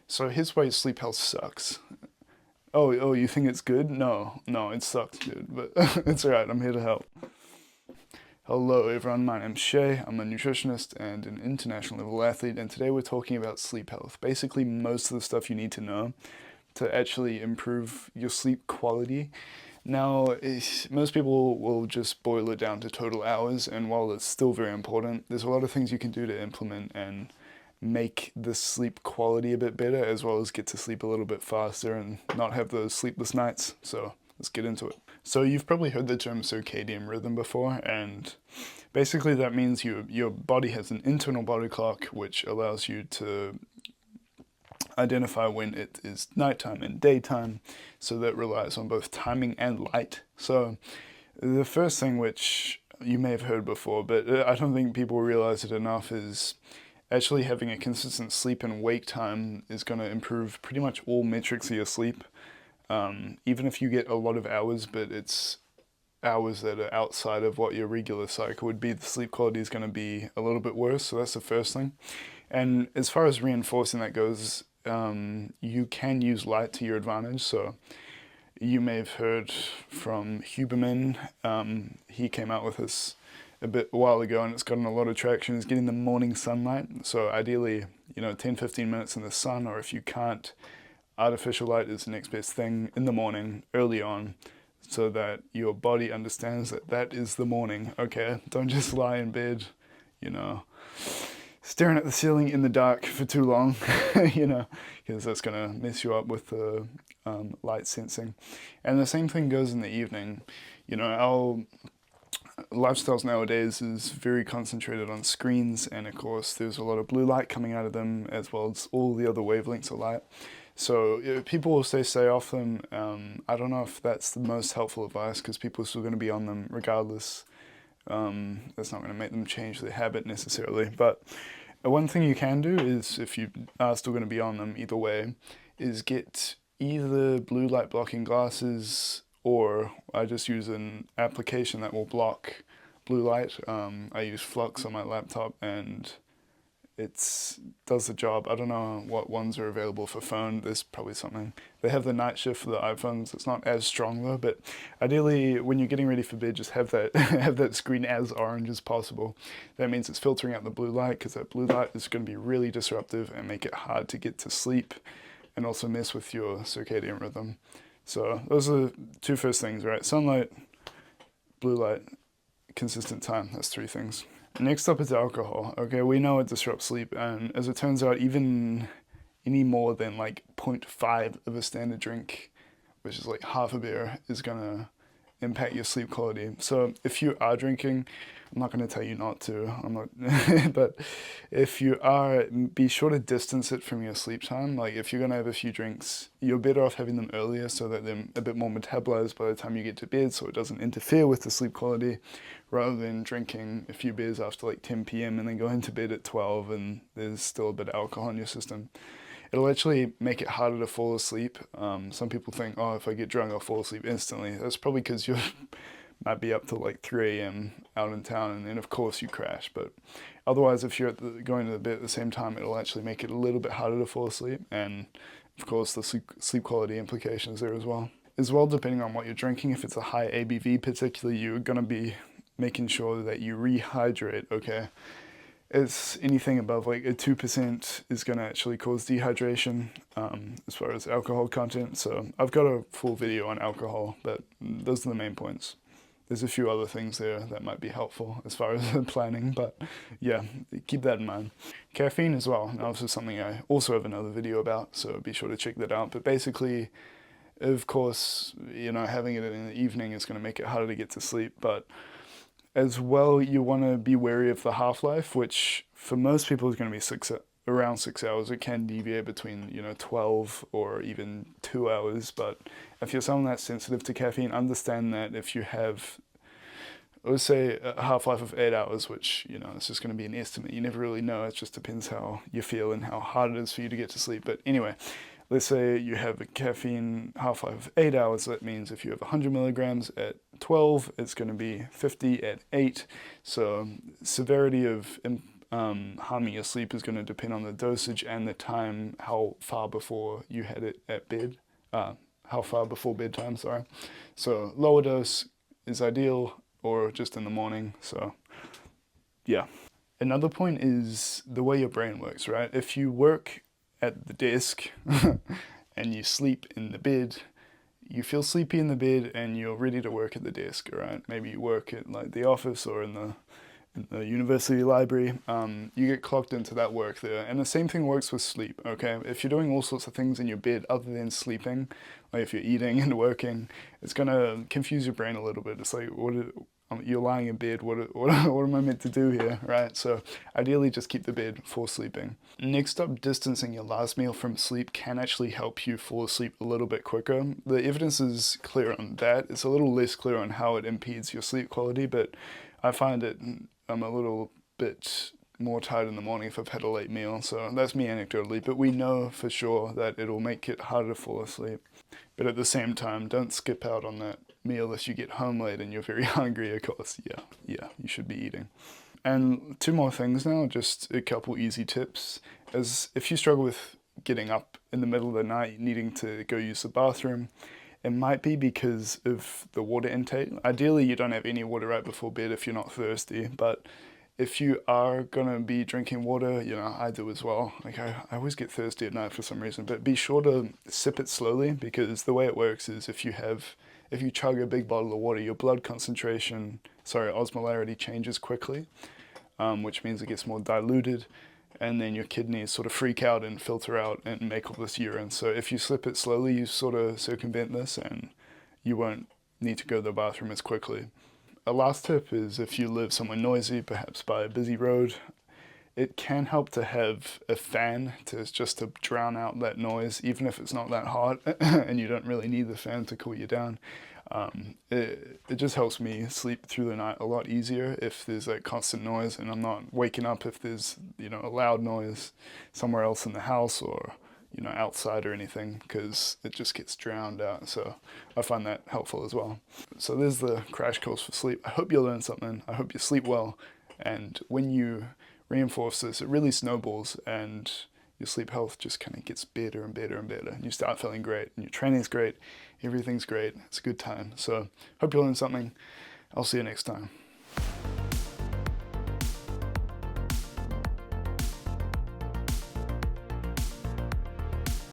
So here's why sleep health sucks. Oh, you think it's good? No, it sucks, dude. But it's alright, I'm here to help. Hello everyone, my name's Shay. I'm a nutritionist and an international level athlete, and today we're talking about sleep health. Basically, most of the stuff you need to know to actually improve your sleep quality. Now, most people will just boil it down to total hours, and while it's still very important, there's a lot of things you can do to implement and make the sleep quality a bit better, as well as get to sleep a little bit faster and not have those sleepless nights. So let's get into it. So you've probably heard the term circadian rhythm before, and basically that means your body has an internal body clock which allows you to identify when it is nighttime and daytime, so that relies on both timing and light. So the first thing, which you may have heard before, but I don't think people realize it enough, is actually having a consistent sleep and wake time is going to improve pretty much all metrics of your sleep. Even if you get a lot of hours, but it's hours that are outside of what your regular cycle would be, the sleep quality is going to be a little bit worse. So that's the first thing. And as far as reinforcing that goes, you can use light to your advantage. So you may have heard from Huberman. He came out with this a while ago, and it's gotten a lot of traction, is getting the morning sunlight. So ideally, 10-15 minutes in the sun, or if you can't, artificial light is the next best thing in the morning, early on, so that your body understands that that is the morning. Okay, don't just lie in bed, staring at the ceiling in the dark for too long, because that's going to mess you up with the light sensing. And the same thing goes in the evening. Our lifestyles nowadays is very concentrated on screens, and of course there's a lot of blue light coming out of them, as well as all the other wavelengths of light. So people will stay off them. I don't know if that's the most helpful advice, because people are still going to be on them regardless. That's not going to make them change their habit necessarily. But one thing you can do is, if you are still going to be on them either way, is get either blue light blocking glasses, or I just use an application that will block blue light. I use Flux on my laptop, and it does the job. I don't know what ones are available for phone. There's probably something. They have the night shift for the iPhones. It's not as strong though, but ideally when you're getting ready for bed, just have that have that screen as orange as possible. That means it's filtering out the blue light, because that blue light is going to be really disruptive and make it hard to get to sleep, and also mess with your circadian rhythm. So those are the two first things, right? Sunlight, blue light, consistent time. That's three things. Next up is alcohol. Okay, we know it disrupts sleep, and as it turns out, even any more than like 0.5 of a standard drink, which is like half a beer, is gonna impact your sleep quality. So if you are drinking, I'm not going to tell you not to, I'm not, but if you are, be sure to distance it from your sleep time. Like if you're going to have a few drinks, you're better off having them earlier, so that they're a bit more metabolized by the time you get to bed, so it doesn't interfere with the sleep quality, rather than drinking a few beers after like 10 p.m. and then going to bed at 12 and there's still a bit of alcohol in your system. It'll actually make it harder to fall asleep. Some people think, oh, if I get drunk, I'll fall asleep instantly. That's probably because you might be up till like 3 a.m. out in town, and then of course you crash. But otherwise, if you're going to the bed at the same time, it'll actually make it a little bit harder to fall asleep, and of course the sleep quality implications there as well. As well, depending on what you're drinking, if it's a high ABV particularly, you're going to be making sure that you rehydrate, okay? It's anything above like a 2% is going to actually cause dehydration, as far as alcohol content. So I've got a full video on alcohol, but those are the main points. There's a few other things there that might be helpful as far as planning, but yeah, keep that in mind. Caffeine as well. Now this is something I also have another video about, so be sure to check that out. But basically, of course, having it in the evening is going to make it harder to get to sleep, but as well, you want to be wary of the half-life, which for most people is going to be around 6 hours. It can deviate between 12 or even 2 hours, but if you're someone that's sensitive to caffeine, understand that if you have, let's say, a half-life of 8 hours, which it's just going to be an estimate. You never really know. It just depends how you feel and how hard it is for you to get to sleep. But anyway, let's say you have a caffeine half-life of 8 hours. That means if you have 100 milligrams at 12, it's going to be 50 at 8. So severity of harming your sleep is going to depend on the dosage and the time, how far before you had it at bed, how far before bedtime, sorry. So lower dose is ideal, or just in the morning, so yeah. Another point is the way your brain works, right? If you work at the desk and you sleep in the bed, you feel sleepy in the bed and you're ready to work at the desk, right? Maybe you work at like the office or in the university library. You get clocked into that work there. And the same thing works with sleep, okay? If you're doing all sorts of things in your bed other than sleeping, like if you're eating and working, it's gonna confuse your brain a little bit. It's like, you're lying in bed, what am I meant to do here, right? So ideally just keep the bed for sleeping. Next up, distancing your last meal from sleep can actually help you fall asleep a little bit quicker. The evidence is clear on that. It's a little less clear on how it impedes your sleep quality, but I find it I'm a little bit more tired in the morning if I've had a late meal, so that's me anecdotally, but we know for sure that it'll make it harder to fall asleep. But at the same time, don't skip out on that meal if you get home late and you're very hungry, of course. Yeah, you should be eating. And two more things now, just a couple easy tips. As if you struggle with getting up in the middle of the night, needing to go use the bathroom, it might be because of the water intake. Ideally, you don't have any water right before bed if you're not thirsty, but if you are gonna be drinking water, I do as well. Like I always get thirsty at night for some reason, but be sure to sip it slowly, because the way it works is if you chug a big bottle of water, your blood concentration, osmolarity changes quickly, which means it gets more diluted, and then your kidneys sort of freak out and filter out and make all this urine. So if you sip it slowly, you sort of circumvent this and you won't need to go to the bathroom as quickly. A last tip is if you live somewhere noisy, perhaps by a busy road, it can help to have a fan just to drown out that noise, even if it's not that hot and you don't really need the fan to cool you down. It just helps me sleep through the night a lot easier if there's like constant noise and I'm not waking up if there's a loud noise somewhere else in the house or outside or anything, because it just gets drowned out. So I find that helpful as well. So there's the crash course for sleep. I hope you learned something. I hope you sleep well, and when you reinforce this, it really snowballs and your sleep health just kind of gets better and better and better. And you start feeling great and your training's great. Everything's great. It's a good time. So hope you learned something. I'll see you next time.